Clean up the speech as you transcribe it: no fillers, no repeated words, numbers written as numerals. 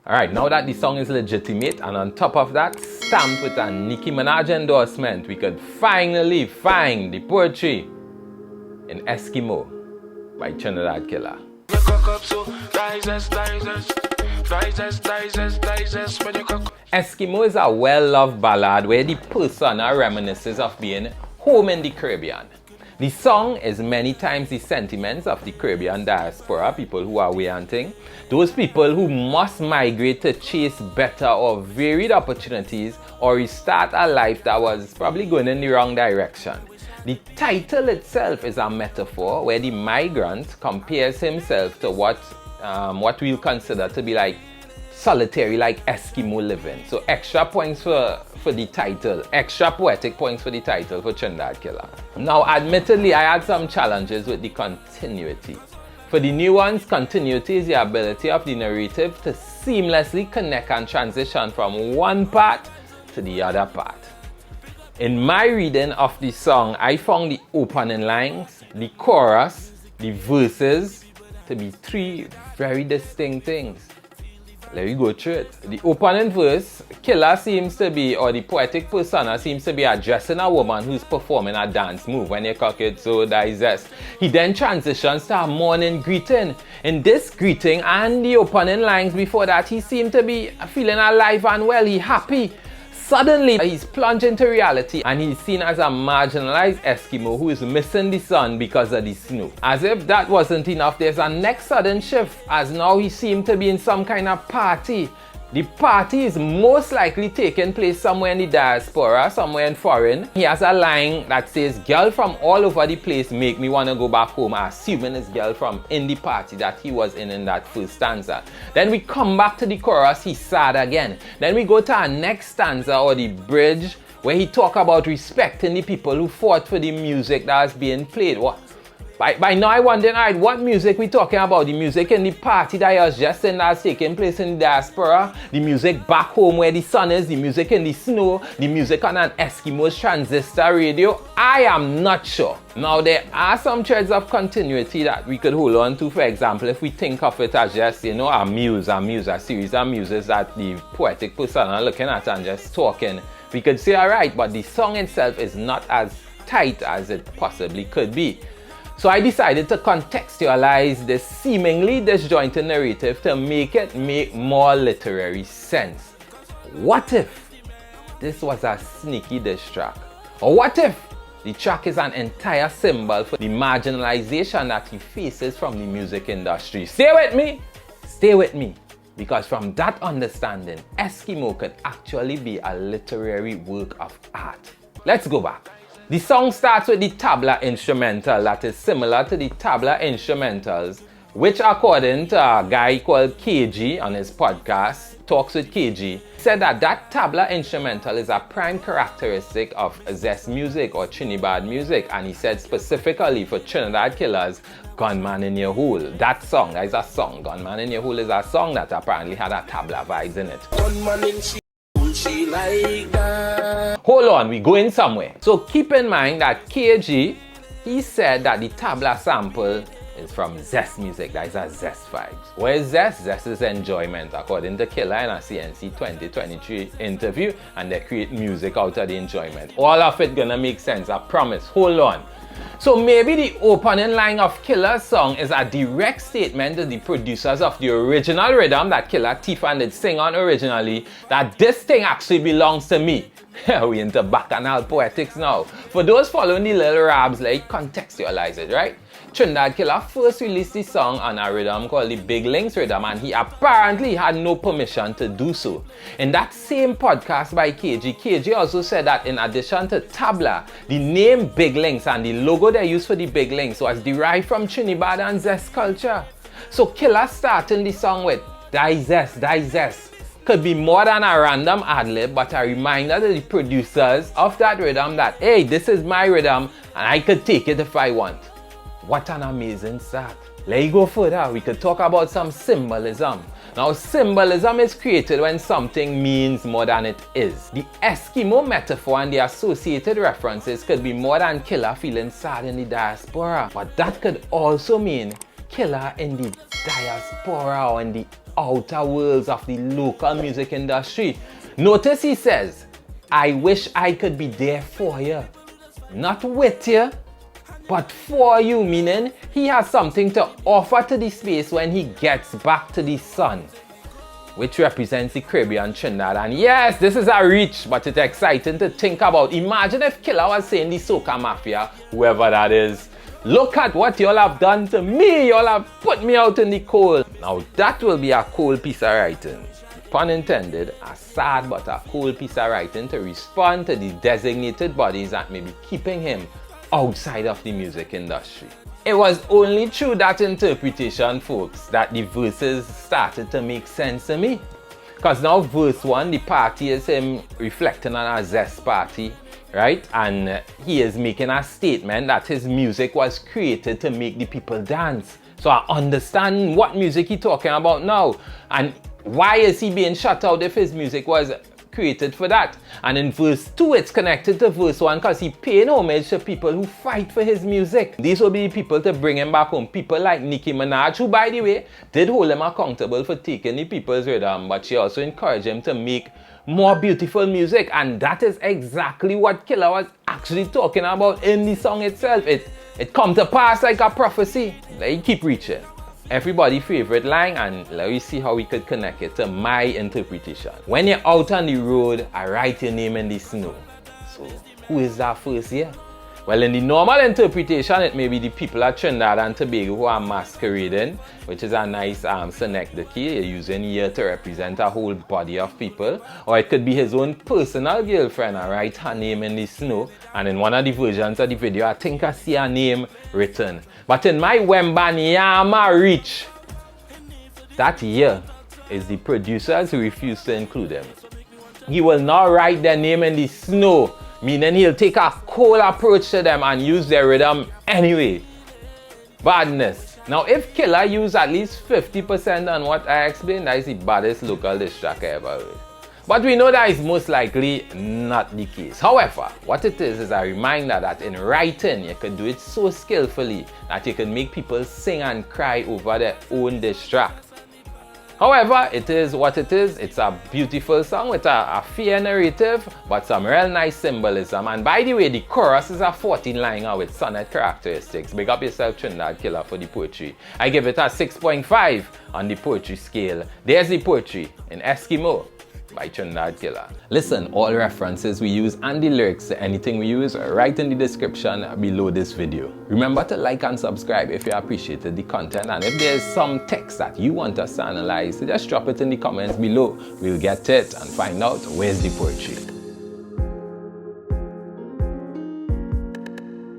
Alright, now that the song is legitimate and on top of that, stamped with a Nicki Minaj endorsement, we could finally find the poetry in Eskimo by Trinidad Killa. Eskimo is a well-loved ballad where the persona reminisces of being home in the Caribbean. The song is many times the sentiments of the Caribbean diaspora, people who are way hunting, those people who must migrate to chase better or varied opportunities or restart a life that was probably going in the wrong direction. The title itself is a metaphor where the migrant compares himself to what we'll consider to be like solitary, like Eskimo living. So extra points for the title, extra poetic points for the title for Trinidad Killa. Now admittedly, I had some challenges with the continuity. For the new ones, continuity is the ability of the narrative to seamlessly connect and transition from one part to the other part. In my reading of the song, I found the opening lines, the chorus, the verses to be three very distinct things. Let me go through it. The opening verse, Killa seems to be, or the poetic persona seems to be addressing a woman who's performing a dance move. When you cock it, so that Zess. He then transitions to a morning greeting. In this greeting and the opening lines before that, he seemed to be feeling alive and well. He's happy. Suddenly, he's plunged into reality and he's seen as a marginalized Eskimo who is missing the sun because of the snow. As if that wasn't enough, there's a next sudden shift as now he seemed to be in some kind of party. The party is most likely taking place somewhere in the diaspora, somewhere in foreign. He has a line that says, "Girl from all over the place make me want to go back home," assuming it's girl from in the party that he was in that first stanza. Then we come back to the chorus, he's sad again. Then we go to our next stanza or the bridge where he talk about respecting the people who fought for the music that's being played. By now I wondering, alright, what music we talking about? The music in the party that I was just in that's taking place in the diaspora, the music back home where the sun is, the music in the snow, the music on an Eskimo's transistor radio? I am not sure. Now there are some threads of continuity that we could hold on to. For example, if we think of it as just, a muse, a series of muses that the poetic person are looking at and just talking, we could say, alright, but the song itself is not as tight as it possibly could be. So I decided to contextualize this seemingly disjointed narrative to make it make more literary sense. What if this was a sneaky diss track? Or what if the track is an entire symbol for the marginalization that he faces from the music industry? Stay with me! Stay with me! Because from that understanding, Eskimo could actually be a literary work of art. Let's go back. The song starts with the tabla instrumental that is similar to the tabla instrumentals, which according to a guy called KG on his podcast, Talks with KG, said that tabla instrumental is a prime characteristic of Zess music or Trinidad music, and he said specifically for Trinidad Killa's Gunman in Your Hole. That song is a song. Gunman in Your Hole is a song that apparently had a tabla vibes in it. Gunman in she like that. Hold on, we going somewhere. So keep in mind that KG, he said that the tabla sample is from Zess music. That is a Zess vibes. Where is Zess? Zess is enjoyment, according to Killa in a CNC 2023 interview, and they create music out of the enjoyment. All of it gonna make sense, I promise. Hold on. So maybe the opening line of Killa's song is a direct statement to the producers of the original rhythm that Killa Tifa did sing on originally, that this thing actually belongs to me. We into bacchanal poetics now. For those following the little rabs, like contextualize it, right? Trinidad Killa first released the song on a rhythm called the Big Links rhythm, and he apparently had no permission to do so. In that same podcast by KG also said that in addition to tabla, the name Big Links and the logo they used for the Big Links was derived from Trinidad and Zess culture. So Killa starting the song with Die Zess could be more than a random ad-lib, but a reminder to the producers of that rhythm that, hey, this is my rhythm and I could take it if I want. What an amazing start. Let's go further. We could talk about some symbolism. Now, symbolism is created when something means more than it is. The Eskimo metaphor and the associated references could be more than Killa feeling sad in the diaspora, but that could also mean Killa in the diaspora or in the outer worlds of the local music industry. Notice he says, I wish I could be there for you. Not with you, but for you, meaning he has something to offer to the space when he gets back to the sun, which represents the Caribbean Trinidad. And yes, this is a reach, but it's exciting to think about. Imagine if Killa was saying the Soca Mafia, whoever that is, look at what y'all have done to me. Y'all have put me out in the cold. Now that will be a cold piece of writing. Pun intended, a sad but a cold piece of writing to respond to the designated bodies that may be keeping him outside of the music industry. It was only through that interpretation, folks, that the verses started to make sense to me. Because now verse 1, the party is him reflecting on a Zess party, right? And he is making a statement that his music was created to make the people dance. So I understand what music he's talking about now. And why is he being shut out if his music was created for that? And in verse 2, it's connected to verse 1 because he's paying homage to people who fight for his music. These will be people to bring him back home. People like Nicki Minaj, who, by the way, did hold him accountable for taking the people's rhythm, but she also encouraged him to make more beautiful music. And that is exactly what Killa was actually talking about in the song itself. It come to pass like a prophecy. Let you keep reaching. Everybody's favorite line, and let me see how we could connect it to my interpretation. When you're out on the road, I write your name in the snow. So who is that first here? Well, in the normal interpretation, it may be the people at Trinidad and Tobago who are masquerading, which is a nice synecdoche you're using here to represent a whole body of people. Or it could be his own personal girlfriend. I write her name in the snow, and in one of the versions of the video, I think I see her name written. But in my Wembanyama reach, that year is the producers who refuse to include them. He will not write their name in the snow, meaning he'll take a cold approach to them and use their rhythm anyway. Badness. Now if Killa used at least 50% on what I explained, that is the baddest local diss track I ever heard. But we know that is most likely not the case. However, what it is a reminder that in writing, you can do it so skillfully that you can make people sing and cry over their own diss track. However, it is what it is. It's a beautiful song with a fair narrative, but some real nice symbolism. And by the way, the chorus is a 14-liner with sonnet characteristics. Big up yourself, Trinidad Killa, for the poetry. I give it a 6.5 on the poetry scale. There's the poetry in Eskimo by Trinidad Killa. Listen, all references we use and the lyrics to anything we use are right in the description below this video. Remember to like and subscribe if you appreciated the content, and if there's some text that you want us to analyze, just drop it in the comments below. We'll get it and find out where's the poetry.